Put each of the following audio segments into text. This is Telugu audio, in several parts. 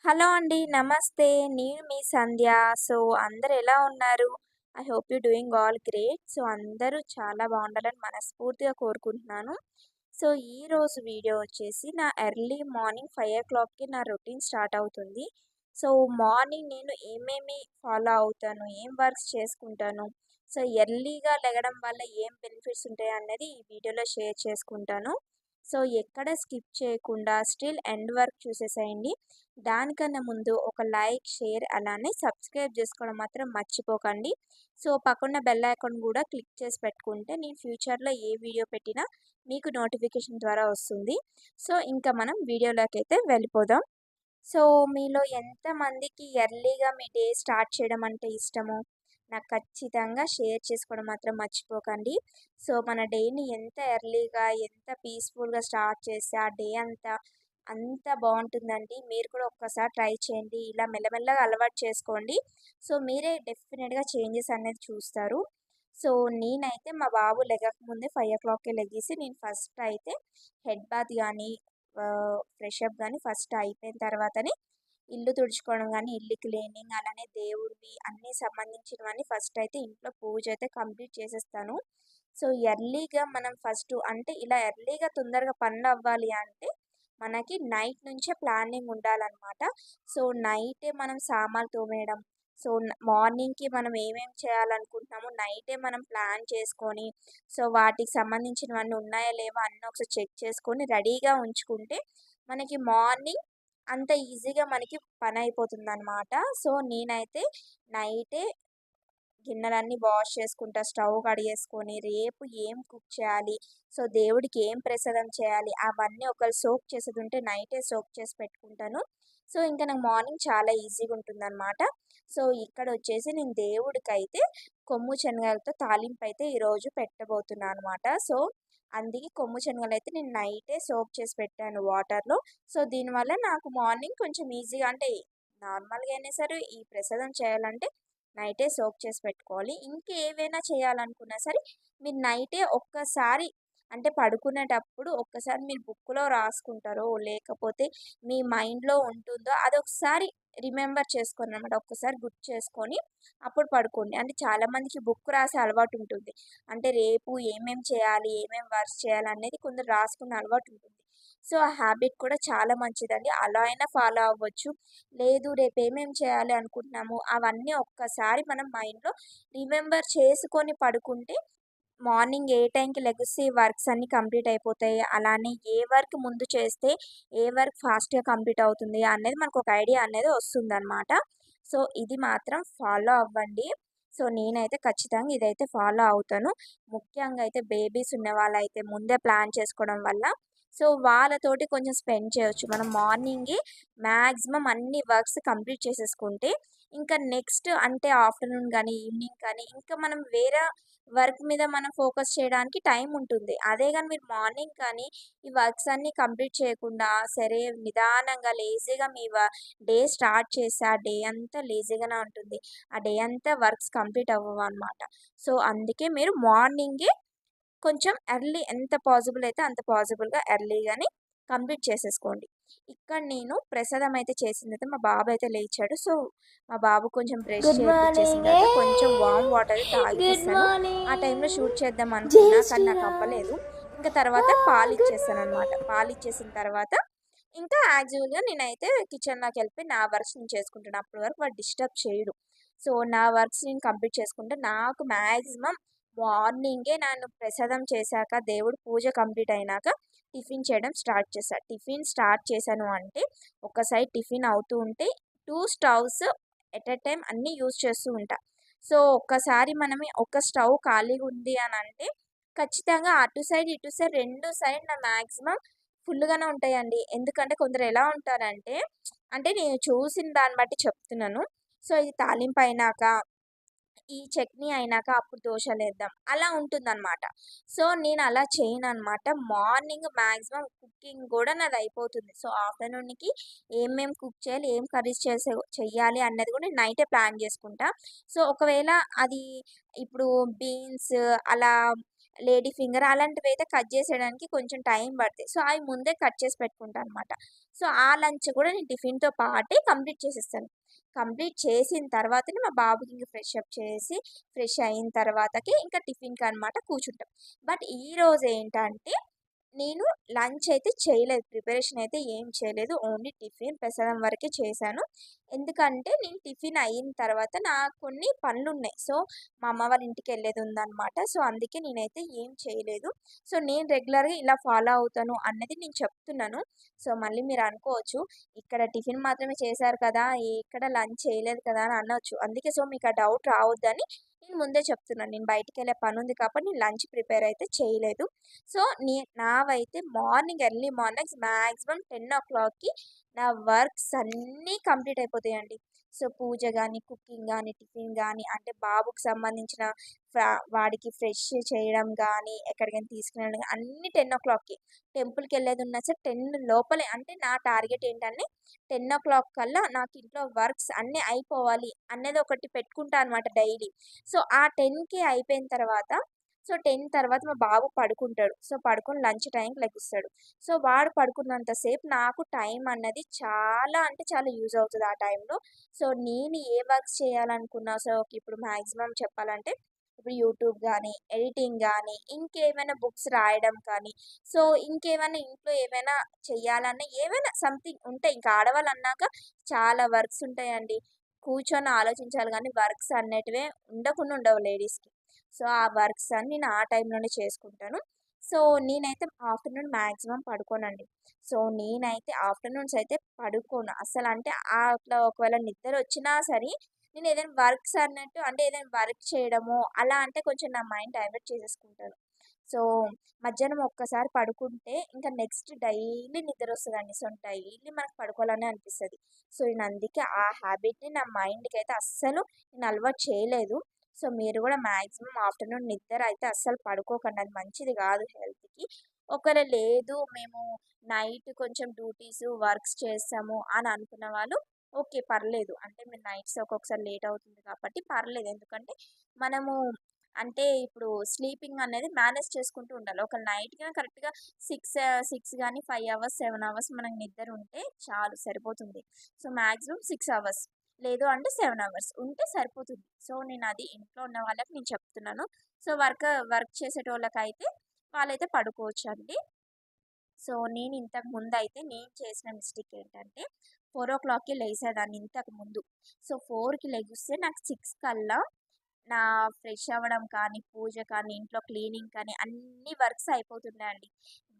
హలో అండి. నమస్తే. నేను మీ సంధ్య. సో, అందరూ ఎలా ఉన్నారు? I hope you doing all great. So, అందరూ చాలా బాగుండాలని మనస్ఫూర్తిగా కోరుకుంటున్నాను. సో, ఈరోజు వీడియో వచ్చేసి నా ఎర్లీ మార్నింగ్ 5:00కి నా రొటీన్ స్టార్ట్ అవుతుంది. సో, మార్నింగ్ నేను ఏమేమి ఫాలో అవుతాను, ఏం వర్క్స్ చేసుకుంటాను, సో, ఎర్లీగా లెగడం వల్ల ఏం బెనిఫిట్స్ ఉంటాయనేది ఈ వీడియోలో షేర్ చేసుకుంటాను. సో, ఎక్కడ స్కిప్ చేయకుండా స్టిల్ ఎండ్ వరకు చూసేసేయండి. దానికన్నా ముందు ఒక లైక్, షేర్ అలానే సబ్స్క్రైబ్ చేసుకోవడం మాత్రం మర్చిపోకండి. సో, పక్కన బెల్ ఐకాన్ కూడా క్లిక్ చేసి పెట్టుకుంటే నేను ఫ్యూచర్‌లో ఏ వీడియో పెట్టినా మీకు నోటిఫికేషన్ ద్వారా వస్తుంది. సో, ఇంకా మనం వీడియోలోకైతే వెళ్ళిపోదాం. సో, మీలో ఎంతమందికి ఎర్లీగా మీ డే స్టార్ట్ చేయడం అంటే ఇష్టము? నాకు ఖచ్చితంగా షేర్ చేసుకోవడం మాత్రం మర్చిపోకండి. సో, మన డేని ఎంత ఎర్లీగా, ఎంత పీస్‌ఫుల్‌గా స్టార్ట్ చేస్తే ఆ డే అంత బావుంటుందండి. మీరు కూడా ఒక్కసారి ట్రై చేయండి. ఇలా మెల్లమెల్లగా అలవాటు చేసుకోండి. సో, మీరే డెఫినిట్‌గా చేంజెస్ అనేది చూస్తారు. సో, నేనైతే మా బాబు లెగకముందే 5:00కే లెగిసి నేను ఫస్ట్ అయితే హెడ్ బాత్ గానీ, ఫ్రెష్ అప్ గానీ ఫస్ట్ అయిపోయిన తర్వాతనే ఇల్లు తుడుచుకోవడం గానీ, ఇల్లు క్లీనింగ్ అలానే దేవుడివి అన్నీ సంబంధించినవన్నీ ఫస్ట్ అయితే ఇంట్లో పూజ అయితే కంప్లీట్ చేసేస్తాను. సో, ఎర్లీగా మనం ఫస్టు అంటే ఇలా ఎర్లీగా తొందరగా పనులవ్వాలి అంటే మనకి నైట్ నుంచే ప్లానింగ్ ఉండాలనమాట. సో, నైటే మనం సామాన్లు తోమేయడం, సో, మార్నింగ్‌కి మనం ఏమేం చేయాలనుకుంటున్నామో నైటే మనం ప్లాన్ చేసుకొని, సో, వాటికి సంబంధించినవన్నీ ఉన్నాయా లేవా అన్నీ ఒకసారి చెక్ చేసుకొని రెడీగా ఉంచుకుంటే మనకి మార్నింగ్ అంత ఈజీగా మనకి పనయిపోతుందనమాట. సో, నేనైతే నైటే గిన్నెలన్నీ వాష్ చేసుకుంటా, స్టవ్ కడిగేసుకొని, రేపు ఏం కుక్ చేయాలి, సో, దేవుడికి ఏం ప్రసాదం చేయాలి, అవన్నీ ఒకవేళ సోక్ చేసేదుంటే నైటే సోక్ చేసి పెట్టుకుంటాను. సో, ఇంక నాకు మార్నింగ్ చాలా ఈజీగా ఉంటుందనమాట. సో, ఇక్కడొచ్చేసి నేను దేవుడికైతే కొమ్ము శనగలతో తాలింపయితే ఈరోజు పెట్టబోతున్నా అనమాట. సో, అందుకే కొమ్ము శనగలైతే నేను నైటే సోక్ చేసి పెట్టాను వాటర్‌లో. సో, దీనివల్ల నాకు మార్నింగ్ కొంచెం ఈజీగా అంటే నార్మల్‌గా అయినా సరే ఈ ప్రసాదం చేయాలంటే నైటే సోక్ చేసి పెట్టుకోవాలి. ఇంకేవైనా చేయాలనుకున్నా సరే మీరు నైటే ఒక్కసారి అంటే పడుకునేటప్పుడు ఒక్కసారి మీరు బుక్‌లో రాసుకుంటారో, లేకపోతే మీ మైండ్‌లో ఉంటుందో అదొకసారి రిమెంబర్ చేసుకోండనమాట. ఒక్కసారి గుర్తు చేసుకొని అప్పుడు పడుకోండి. అంటే చాలామందికి బుక్ రాసే అలవాటుంటుంది. అంటే రేపు ఏమేం చేయాలి, ఏమేం వర్క్స్ చేయాలనేది కొందరు రాసుకునే అలవాటుంటుంది. సో, ఆ హ్యాబిట్ కూడా చాలా మంచిదండి. అలా అయినా ఫాలో అవ్వచ్చు. లేదు రేపేమేం చేయాలి అనుకుంటున్నాము, అవన్నీ ఒక్కసారి మనం మైండ్‌లో రిమెంబర్ చేసుకొని పడుకుంటే, మార్నింగ్ ఏ టైంకి లెగిసి వర్క్స్ అన్నీ కంప్లీట్ అయిపోతాయి. అలానే ఏ వర్క్ ముందు చేస్తే, ఏ వర్క్ ఫాస్ట్‌గా కంప్లీట్ అవుతుంది అనేది మనకొక ఐడియా అనేది వస్తుందనమాట. సో, ఇది మాత్రం ఫాలో అవ్వండి. సో, నేనైతే ఖచ్చితంగా ఇదైతే ఫాలో అవుతాను. ముఖ్యంగా అయితే బేబీస్ ఉన్నవాళ్ళైతే ముందే ప్లాన్ చేసుకోవడం వల్ల, సో, వాళ్ళతోటి కొంచెం స్పెండ్ చేయొచ్చు. మనం మార్నింగే మాక్సిమం అన్ని వర్క్స్ కంప్లీట్ చేసేసుకుంటే, ఇంకా నెక్స్ట్ అంటే ఆఫ్టర్‌నూన్ గానీ, ఈవినింగ్ కానీ ఇంకా మనం వేరే వర్క్ మీద మనం ఫోకస్ చేయడానికి టైం ఉంటుంది. అదే గాని మీరు మార్నింగ్ కానీ ఈ వర్క్స్ అన్నీ కంప్లీట్ చేయకుండా, సరే నిదానంగా లేజీగా మీ డే స్టార్ట్ చేస్తే, ఆ డే అంతా లేజీగానే ఉంటుంది. ఆ డే అంతా వర్క్స్ కంప్లీట్ అవ్వవనమాట. సో, అందుకే మీరు మార్నింగే కొంచెం ఎర్లీ ఎంత పాజిబుల్ అయితే అంత పాజిబుల్‌గా ఎర్లీగానే కంప్లీట్ చేసేసుకోండి. ఇక్కడ నేను ప్రసాదం అయితే చేసిందైతే మా బాబు అయితే లేచాడు. సో, మా బాబు కొంచెం బ్రష్ గుడ్ చేపిచ్చేసిన మార్నింగ్ తర్వాత కొంచెం వార్మ్ వాటర్ గుడ్ తాగిపిస్తాను. ఆ టైంలో మార్నింగ్ షూట్ చేద్దాం జై అనుకున్నా, కానీ నాకు శ్రీరామ్ అవ్వలేదు. ఇంక తర్వాత గుడ్ పాలిచ్చేసాననమాట. మార్నింగ్ పాలిచ్చేసిన తర్వాత ఇంకా యాజ్ యూజువల్‌గా నేనైతే కిచెన్‌లోకెళ్ళిపోయి నా వర్క్స్ నేను చేసుకుంటున్నా. అప్పటి వరకు వాడు డిస్టర్బ్ చేయడు. సో, నా వర్క్స్ నేను కంప్లీట్ చేసుకుంటే నాకు మాక్సిమం మార్నింగే నేను ప్రసాదం చేశాక, దేవుడు పూజ కంప్లీట్ అయినాక టిఫిన్ చేయడం స్టార్ట్ చేశా. టిఫిన్ స్టార్ట్ చేశాను అంటే, ఒక సైడ్ టిఫిన్ అవుతూ ఉంటే 2 స్టవ్స్ ఎట్ ఎ టైమ్ అన్నీ యూజ్ చేస్తూ ఉంటా. సో, ఒక్కసారి మనమే ఒక స్టవ్ ఖాళీగా ఉంది అనంటే, ఖచ్చితంగా అటు సైడ్, ఇటు సైడ్ 2 సైడ్ నా మాక్సిమం ఫుల్‌గానే ఉంటాయండి. ఎందుకంటే కొందరు ఎలా ఉంటారంటే, అంటే నేను చూసిన దాన్ని బట్టి చెప్తున్నాను. సో, ఇది తాలింపయినాక ఈ చట్నీ అయినాక అప్పుడు దోసలేద్దాం. అలా ఉంటుందనమాట. సో, నేనలా చేయననమాట. మార్నింగ్ మాక్సిమం కుకింగ్ గూడా నాదయిపోతుంది. సో, ఆఫ్టర్‌నూన్‌కి ఏమేం కుక్ చేయాలి, ఏం కర్రీస్ చెయ్యాలి అన్నది గూడా నేను నైటే ప్లాన్ జేసుకుంటా. సో, ఒకవేళ అది ఇప్పుడు బీన్స్ అలా లేడీ ఫింగర్ అలాంటివైతే కట్ చేసేయడానికి కొంచెం టైం పడతాయి. సో, అవి ముందే కట్ చేసి పెట్టుకుంటా అనమాట. సో, ఆ లంచ్ కూడా నేను టిఫిన్‌తో పాటే కంప్లీట్ చేసేస్తాను. కంప్లీట్ చేసిన తర్వాతనే మా బాబుకి ఇంక ఫ్రెష్ అప్ చేసి, ఫ్రెష్ అయిన తర్వాతకి ఇంకా టిఫిన్‌కనమాట కూర్చుంటాం. బట్ ఈరోజు ఏంటంటే నేను లంచ్ అయితే చేయలేదు. ప్రిపరేషన్ అయితే ఏం చేయలేదు. ఓన్లీ టిఫిన్ పెసరం వరకే చేశాను. ఎందుకంటే నేను టిఫిన్ అయిన తర్వాత నాకు కొన్ని పనులున్నాయి. సో, మా అమ్మ వాళ్ళ ఇంటికెళ్ళేది ఉందనమాట. సో, అందుకే నేనైతే ఏం చేయలేదు. సో, నేను రెగ్యులర్‌గా ఇలా ఫాలో అవుతాను అన్నది నేను చెప్తున్నాను. సో, మళ్ళీ మీరు అనుకోవచ్చు, ఇక్కడ టిఫిన్ మాత్రమే చేశారు కదా! ఎక్కడ లంచ్ చేయలేదు కదా! అని అనొచ్చు. అందుకే సో, మీకు ఆ డౌట్ రావద్దని నేను ముందే చెప్తున్నాను. నేను బయటికెళ్ళే పనుంది కాబట్టి నేను లంచ్ ప్రిపేర్ అయితే చేయలేదు. సో, నావైతే మార్నింగ్ ఎర్లీ మార్నింగ్స్ మాక్సిమం 10:00కి నా వర్క్స్ అన్నీ కంప్లీట్ అయిపోతాయండి. సో, పూజ గాని, కుకింగ్ గాని, టిఫిన్ గాని, అంటే బాబుకి సంబంధించిన వాడికి ఫ్రెష్ చేయడం గాని, ఎక్కడికైనా తీసుకెళ్ళడం గాని అన్నీ 10:00కి. టెంపుల్‌కెళ్ళేదున్నా సరే 10 లోపలే. అంటే నా టార్గెట్ ఏంటంటే 10:00 కల్లా నాకు ఇంట్లో వర్క్స్ అన్నీ అయిపోవాలి అనేది ఒకటి పెట్టుకుంటా అనమాట డైలీ. సో, ఆ 10కి అయిపోయిన తర్వాత సో, 10 తర్వాత మా బాబు పడుకుంటాడు. సో, పడుకొని లంచ్ టైంకి లెగుస్తాడు. సో, వాడు పడుకున్నంత సేపు నాకు టైం అన్నది చాలా అంటే చాలా యూజ్ అవుతది ఆ టైంలో. సో, నేను ఏ వర్క్స్ చేయాలనుకున్నా సో, ఇప్పుడు మాక్సిమం చెప్పాలంటే ఇప్పుడు యూట్యూబ్ గానీ, ఎడిటింగ్ గానీ, ఇంకేమైనా బుక్స్ రాయడం కానీ, సో, ఇంకేమైనా ఇంట్లో ఏమైనా చెయ్యాలన్నా ఏవైనా సంథింగ్ ఉంటాయి. ఇంకా ఆడవాళ్ళన్నాక చాలా వర్క్స్ ఉంటాయండి. కూర్చొని ఆలోచించాలి గానీ వర్క్స్ అనేటివే ఉండకుండా ఉండవు లేడీస్‌కి. సో, ఆ వర్క్స్ అన్నీ నేను ఆ టైంలోనే చేసుకుంటాను. సో, నేనైతే ఆఫ్టర్‌నూన్ మాక్సిమం పడుకోనండి. సో, నేనైతే ఆఫ్టర్‌నూన్స్ అయితే పడుకోను. అసలంటే అట్లా ఒకవేళ నిద్రొచ్చినా సరే, నేనేదైనా వర్క్స్ అన్నట్టు అంటే ఏదైనా వర్క్ చేయడమో అలా అంటే కొంచెం నా మైండ్ డైవర్ట్ చేసేసుకుంటాను. సో, మధ్యాహ్నం ఒక్కసారి పడుకుంటే ఇంకా నెక్స్ట్ డైలీ నిద్రొస్తదండి. సో, డైలీ మనకు పడుకోవాలనే అనిపిస్తది. సో, నేనందుకే ఆ హ్యాబిట్‌ని నా మైండ్‌కైతే అస్సలు నేను అలవాటు చేయలేదు. సో, మీరు గూడా మాక్సిమం ఆఫ్టర్‌నూన్ నిద్ర అయితే అస్సలు పడుకోకండి. అది మంచిది గాదు హెల్త్‌కి. ఒకవేళ లేదు మేము నైట్ కొంచెం డ్యూటీసు, వర్క్స్ చేస్తాము అని అనుకున్న వాళ్ళు ఓకే. పర్లేదు. అంటే మీరు నైట్స్ ఒక్కొక్కసారి లేట్ అవుతుంది కాబట్టి పర్లేదు. ఎందుకంటే మనము అంటే ఇప్పుడు స్లీపింగ్ అనేది మేనేజ్ చేసుకుంటూ ఉండాలి. ఒక నైట్‌గా కరెక్ట్‌గా 6 గాని 5 అవర్స్, 7 అవర్స్ మనకు నిద్ర ఉంటే చాలు సరిపోతుంది. So, maximum 6 hours. లేదు అంటే 7 అవర్స్ ఉంటే సరిపోతుంది. సో, నేనది ఇంట్లో ఉన్న వాళ్ళకి నేను చెప్తున్నాను. సో, వర్క్ చేసేటోళ్ళకైతే వాళ్ళైతే పడుకోవచ్చండి. సో, నేను ఇంతకు ముందయితే నేను చేసిన మిస్టేక్ ఏంటంటే 4:00కి లేసేదాన్ని ఇంతకు ముందు. సో, 4కి లెగిస్తే నాకు 6 కల్లా నా ఫ్రెష్ అవ్వడం కానీ, పూజ కానీ, ఇంట్లో క్లీనింగ్ కానీ అన్ని వర్క్స్ అయిపోతున్నాయండి.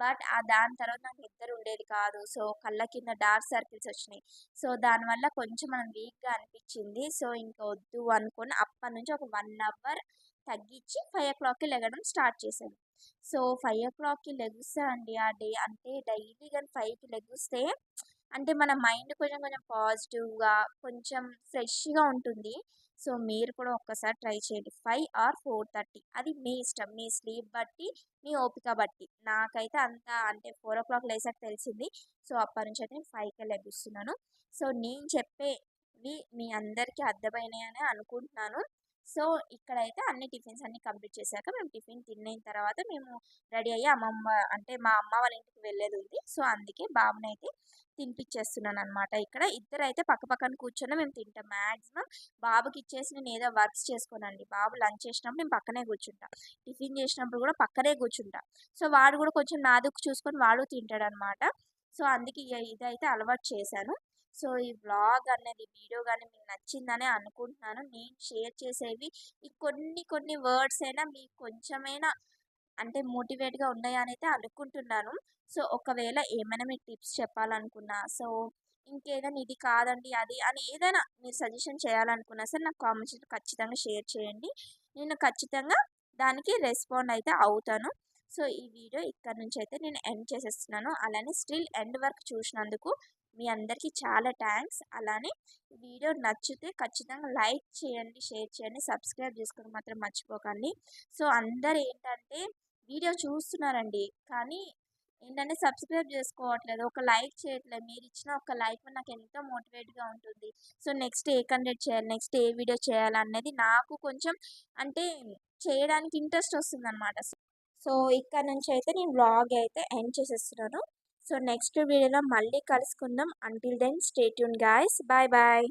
బట్ దాని తర్వాత నాకు నిద్ర ఉండేది కాదు. సో, కళ్ళ కింద డార్క్ సర్కిల్స్ వచ్చినాయి. సో, దానివల్ల కొంచెం మనం వీక్‌గా అనిపించింది. సో, ఇంక వద్దు అనుకోని అప్పటినుంచి ఒక 1 అవర్ తగ్గించి 5:00కి లెగడం స్టార్ట్ చేశాను. సో, 5:00కి లెగుస్తా అండి ఆ డే అంటే డైలీ గాని 5కి లెగుస్తే అంటే మన మైండ్ కొంచెం కొంచెం పాజిటివ్‌గా కొంచెం ఫ్రెష్‌గా ఉంటుంది. సో, మీరు కూడా ఒక్కసారి ట్రై చేయండి. 5 ఆర్ 4:30 అది మీ ఇష్టం. మీ స్లీప్ బట్టి, మీ ఓపిక బట్టి. నాకైతే అంత అంటే 4:00 లేసాక తెలిసింది. సో, అప్పటినుంచయితే నేను 5కే లెగుస్తున్నాను. సో, నేను చెప్పేవి మీ అందరికీ అర్థమైనాయనే అనుకుంటున్నాను. సో, ఇక్కడైతే అన్ని టిఫిన్స్ అన్నీ కంప్లీట్ చేశాక మేము టిఫిన్ తినేన తర్వాత మేము రెడీ అయ్యి అంటే మా అమ్మ వాళ్ళ ఇంటికి వెళ్ళేదుంది. సో, అందుకే బాబునైతే తినిపిచ్చేస్తున్నాననమాట ఇక్కడ. ఇద్దరైతే పక్క పక్కన కూర్చొని మేము తింటాం. మాక్సిమం బాబుకిచ్చేసి నేనేదో వర్క్స్ చేసుకోనండి. బాబు లంచ్ చేసినప్పుడు నేను పక్కనే కూర్చుంటా. టిఫిన్ చేసినప్పుడు కూడా పక్కనే కూర్చుంటా. సో, వాడు కూడా కొంచెం నా దిక్కు చూసుకొని వాడు తింటాడనమాట. సో, అందుకే ఇదైతే అలవాటు చేశాను. సో, ఈ వ్లాగ్ అనేది వీడియో గాని మీకు నచ్చిందనే అనుకుంటున్నాను. నేను షేర్ చేసేవి ఈ కొన్ని కొన్ని వర్డ్స్ అయినా మీకు కొంచెమైనా అంటే మోటివేట్‌గా ఉన్నాయనైతే అనుకుంటున్నాను. సో, ఒకవేళ ఏమైనా మీకు టిప్స్ చెప్పాలనుకున్నా, సో, ఇంకేదైనా ఇది కాదండి అది అని ఏదైనా మీరు సజెషన్ చేయాలనుకున్నా సరే నాకు కామెంట్స్‌లో ఖచ్చితంగా షేర్ చేయండి. నేను ఖచ్చితంగా దానికి రెస్పాండ్ అయితే అవుతాను. సో, ఈ వీడియో ఇక్కడి నుంచయితే నేను ఎండ్ చేసేస్తున్నాను. అలానే స్టిల్ ఎండ్ వరకు చూసినందుకు మీ అందరికీ చాలా థాంక్స్. అలానే ఈ వీడియో నచ్చితే ఖచ్చితంగా లైక్ చేయండి, షేర్ చేయండి, సబ్స్క్రైబ్ చేసుకోవడం మాత్రం మర్చిపోకండి. సో, అందరూ ఏంటంటే వీడియో చూస్తున్నారండి. కానీ ఏంటంటే సబ్స్క్రైబ్ చేసుకోవట్లేదు. ఒక లైక్ చేయట్లేదు. మీరిచ్చిన ఒక లైక్ నాకెంతో మోటివేట్‌గా ఉంటుంది. సో, నెక్స్ట్ ఏ కంటెంట్ చేయాలి, నెక్స్ట్ ఏ వీడియో చేయాలనేది నాకు కొంచెం అంటే చేయడానికి ఇంట్రెస్ట్ వస్తుందనమాట. సో ఇక్కడ నుంచి అయితే నేను వ్లాగ్ అయితే ఎండ్ చేసేస్తున్నాను. సో నెక్స్ట్ వీడియోలో మళ్ళీ కలుసుకుందాం. Until then stay tune guys. Bye bye.